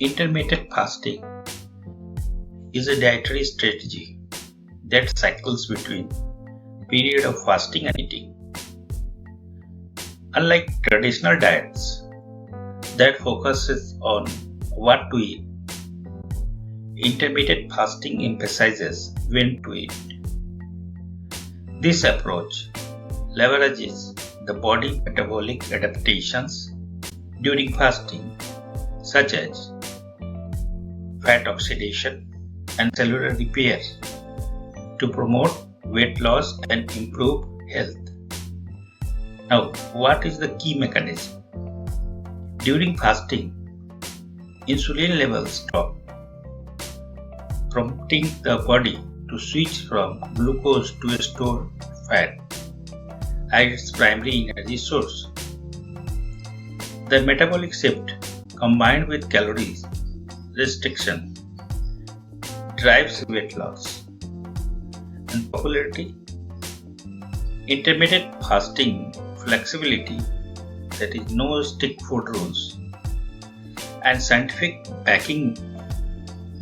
Intermittent fasting is a dietary strategy that cycles between period of fasting and eating. Unlike traditional diets that focuses on what to eat, intermittent fasting emphasizes when to eat. This approach leverages the body metabolic adaptations during fasting, such as fat oxidation and cellular repair, to promote weight loss and improve health. Now, what is the key mechanism? During fasting, insulin levels drop, prompting the body to switch from glucose to stored fat as its primary energy source. The metabolic shift, combined with calories restriction, drives weight loss. And popularity: intermittent fasting flexibility, that is no strict food rules, and scientific backing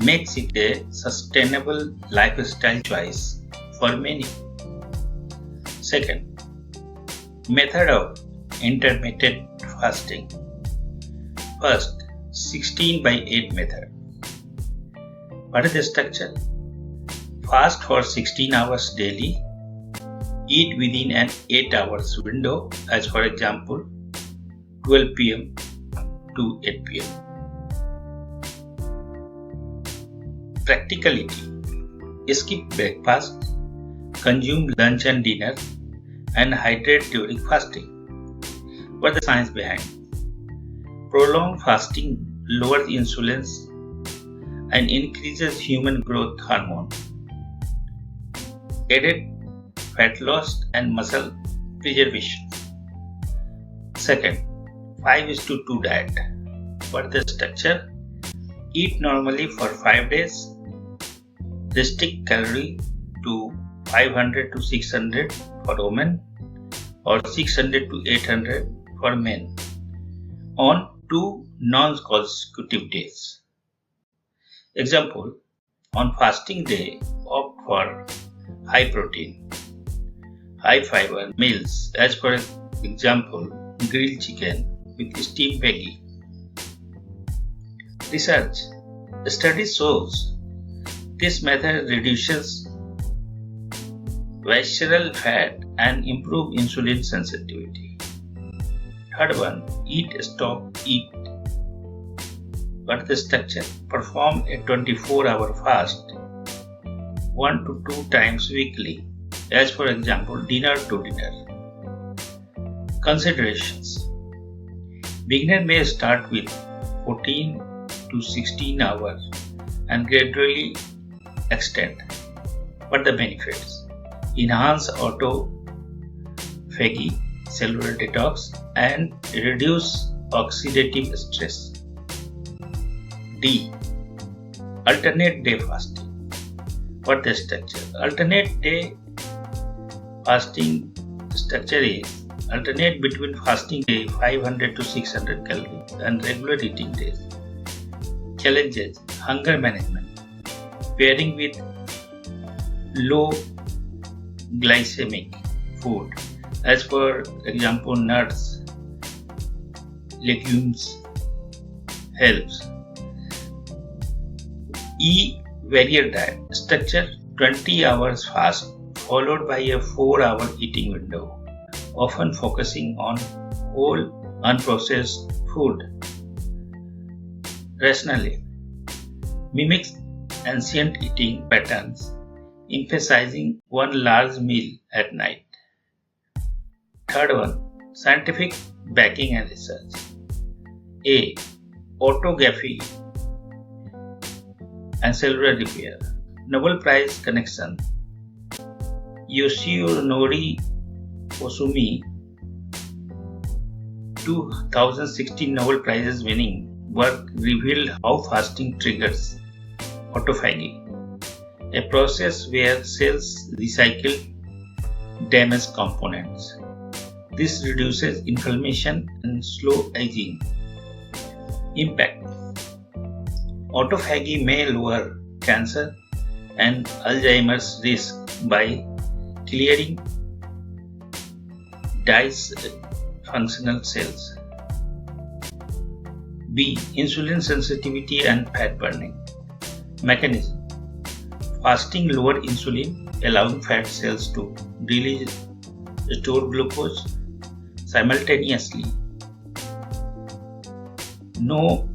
makes it a sustainable lifestyle choice for many. Second, method of intermittent fasting. First, 16/8 method. What is the structure? Fast for 16 hours daily. Eat within an 8 hours window, as for example 12 pm to 8 pm. Practicality: skip breakfast, consume lunch and dinner, and hydrate during fasting. What is the science behind? Prolonged fasting lowers insulin and increases human growth hormone. Aided fat loss and muscle preservation. Second, 5:2 diet. What is the structure? Eat normally for 5 days. Restrict calorie to 500 to 600 for women or 600 to 800 for men on 2 non-consecutive days. Example: on fasting day, opt for high protein, high fiber meals, as for example grilled chicken with steamed veggie. Research study shows this method reduces visceral fat and improve insulin sensitivity. Third one, eat, stop, eat. What is the structure? Perform a 24-hour fast 1 to 2 times weekly, as for example dinner to dinner. Considerations: beginner may start with 14 to 16 hours and gradually extend. But the benefits: enhance autophagy, cellular detox, and reduce oxidative stress. D. Alternate day fasting. What the structure? Alternate day fasting structure is alternate between fasting day 500 to 600 calories and regular eating days. Challenges: hunger management, pairing with low glycemic food, as for example nuts, legumes, helps. E. Warrior diet. Structure: 20 hours fast followed by a 4-hour eating window, often focusing on whole unprocessed food. Rationally: mimics ancient eating patterns, emphasizing one large meal at night. Third one, scientific backing and research. A. Autophagy and cellular repair. Nobel Prize connection. Yoshinori Osumi, 2016 Nobel Prize-winning work revealed how fasting triggers autophagy, a process where cells recycle damaged components. This reduces inflammation and slow aging. Impact: Autophagy may lower cancer and Alzheimer's risk by clearing dysfunctional cells. B. Insulin sensitivity and fat burning. Mechanism. Fasting lower insulin, allowing fat cells to release stored glucose simultaneously. No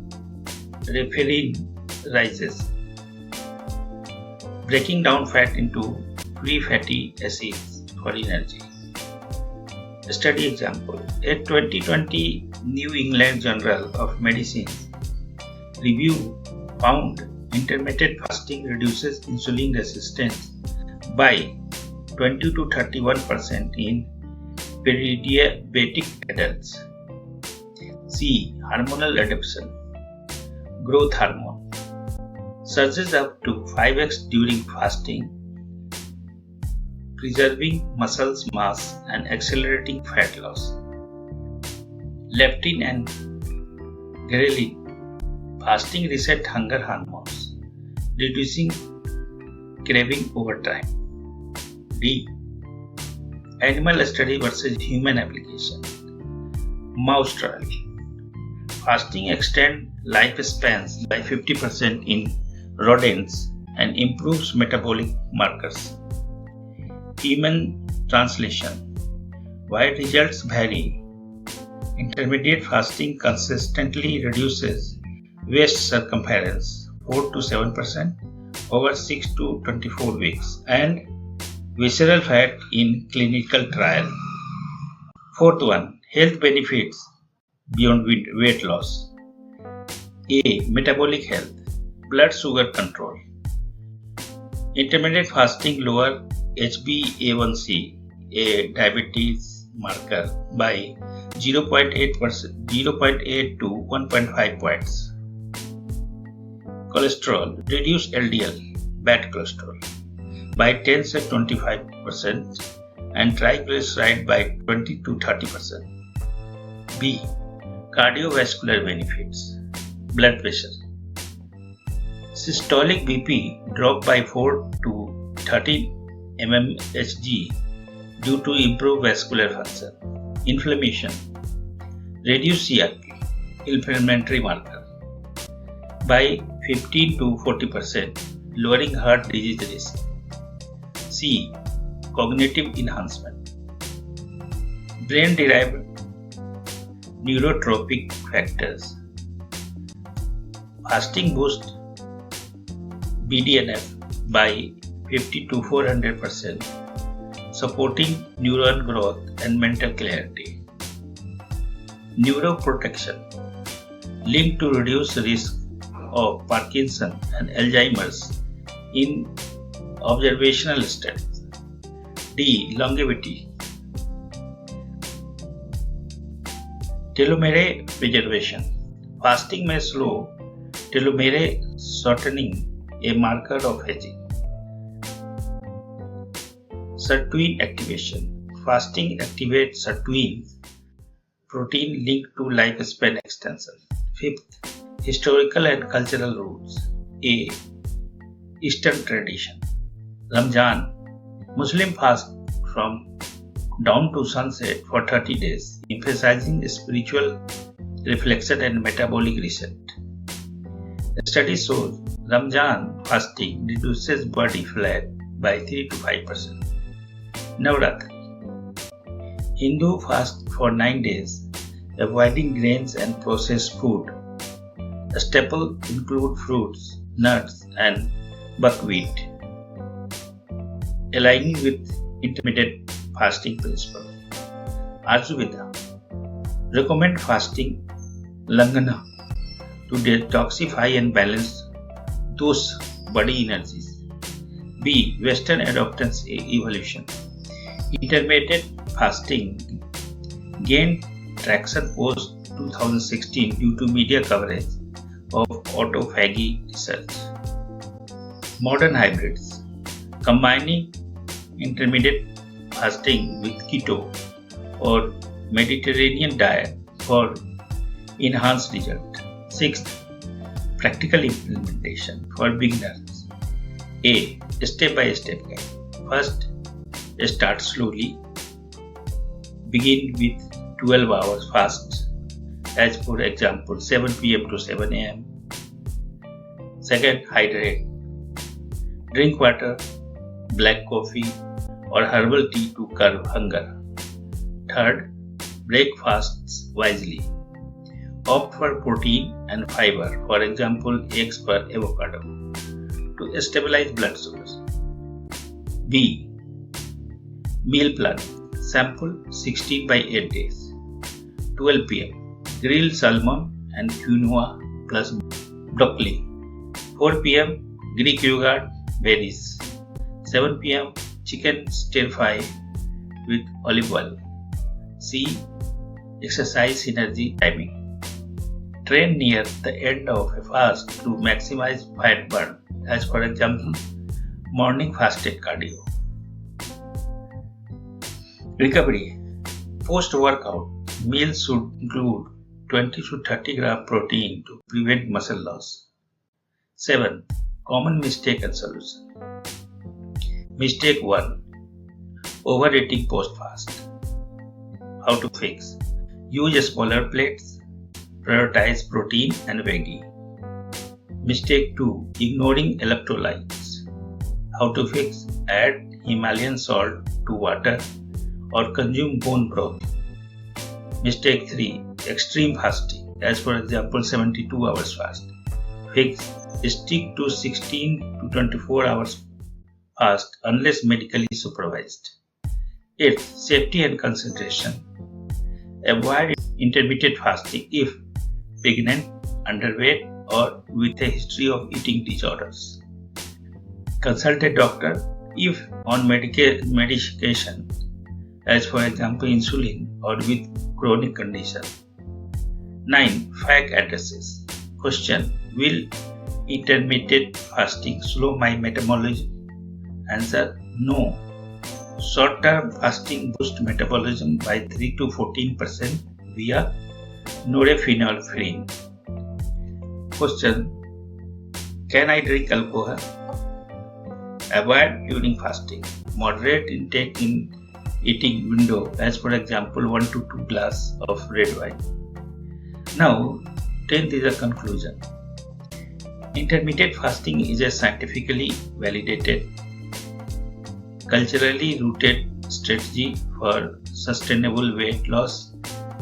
referrin rises, breaking down fat into free fatty acids for energy. Study example. A 2020 New England Journal of Medicine review found intermittent fasting reduces insulin resistance by 20 to 31% in pre-diabetic adults. C. Hormonal adaptation. Growth hormone surges up to 5x during fasting, preserving muscle mass and accelerating fat loss. Leptin and ghrelin. Fasting reset hunger hormones, reducing craving over time. D. Animal study versus human application. Mouse trial. Fasting extends lifespans by 50% in rodents and improves metabolic markers. Human translation. While results vary, intermediate fasting consistently reduces waist circumference 4 to 7% over 6 to 24 weeks and visceral fat in clinical trial. Fourth one, health benefits beyond weight loss. A. Metabolic health, blood sugar control. Intermittent fasting lower HbA1c, a diabetes marker, by 0.8 to 1.5 points. Cholesterol, reduce LDL, bad cholesterol, by 10 to 25% and triglyceride by 20 to 30%. B. Cardiovascular benefits, blood pressure. Systolic BP dropped by 4 to 13 mmHg due to improved vascular function. Inflammation, reduce CRP, inflammatory marker, by 15 to 40%, lowering heart disease risk. C. Cognitive enhancement. Brain-derived neurotropic factors. Fasting boosts BDNF by 50 to 400%, supporting neuron growth and mental clarity. Neuroprotection, linked to reduced risk of Parkinson and Alzheimer's in observational studies. D. Longevity. Telomere preservation. Fasting may slow telomere shortening, a marker of aging. Sirtuin activation. Fasting activates sirtuin, protein linked to lifespan extension. Fifth, historical and cultural roots. A. Eastern tradition. Ramzan. Muslim fast from dawn to sunset for 30 days, emphasizing spiritual reflection and metabolic reset. The study shows Ramzan fasting reduces body fat by 3 to 5%. Navratri. Hindu fast for 9 days, avoiding grains and processed food. The staples include fruits, nuts, and buckwheat, aligning with intermittent fasting principle. Ayurveda recommend fasting langana to detoxify and balance those body energies. B. Western adoptance evolution. Intermittent fasting gained traction post 2016 due to media coverage of autophagy research. Modern hybrids, combining intermittent fasting with keto or Mediterranean diet for enhanced result. Sixth, Practical implementation for beginners. A. Step-by-step guide. First, start slowly. Begin with 12 hours fast, as for example 7 p.m. to 7 a.m. Second, hydrate. Drink water, black coffee or herbal tea to curb hunger. Third, break fasts wisely. Opt for protein and fiber, for example eggs or avocado, to stabilize blood sugars. B. Meal plan. Sample 16 by 8 days. 12 p.m. Grilled salmon and quinoa plus broccoli. 4 p.m. Greek yogurt, berries. 7 p.m. Chicken stir fry with olive oil. C. Exercise synergy timing. Train near the end of a fast to maximize fat burn, as for example, morning fasted cardio. Recovery. Post-workout, meals should include 20 to 30 gram protein to prevent muscle loss. 7. Common mistake and solution. Mistake 1. Overeating post-fast. How to fix? Use smaller plates. Prioritize protein and veggie. Mistake 2. Ignoring electrolytes. How to fix? Add Himalayan salt to water or consume bone broth. Mistake 3. Extreme fasting, as for example 72 hours fast. Fix. Stick to 16 to 24 hours fast unless medically supervised. 8. Safety and concentration. Avoid intermittent fasting if pregnant, underweight or with a history of eating disorders. Consult a doctor if on medication, as for example insulin or with chronic condition. 9. Fact addresses. Question. Will intermittent fasting slow my metabolism? Answer. No. Short-term fasting boosts metabolism by 3 to 14% via norepinephrine. Question. Can I drink alcohol? Avoid during fasting. Moderate intake in eating window, as for example 1 to 2 glasses of red wine. Now, 10th is a conclusion. Intermittent fasting is a scientifically validated, culturally rooted strategy for sustainable weight loss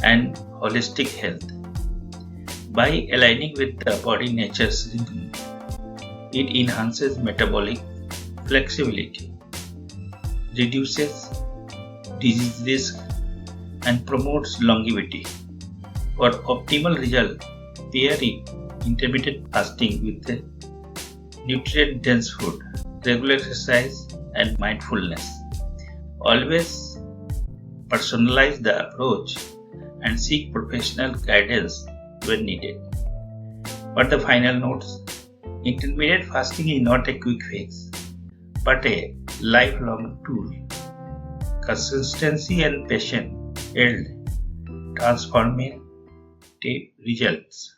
and holistic health. By aligning with the body nature's rhythm, it enhances metabolic flexibility, reduces disease risk, and promotes longevity. For optimal result, pair intermittent fasting with a nutrient-dense food, regular exercise, and mindfulness. Always personalize the approach and seek professional guidance when needed. But the final notes: intermittent fasting is not a quick fix, but a lifelong tool. Consistency and patience yield transformative results.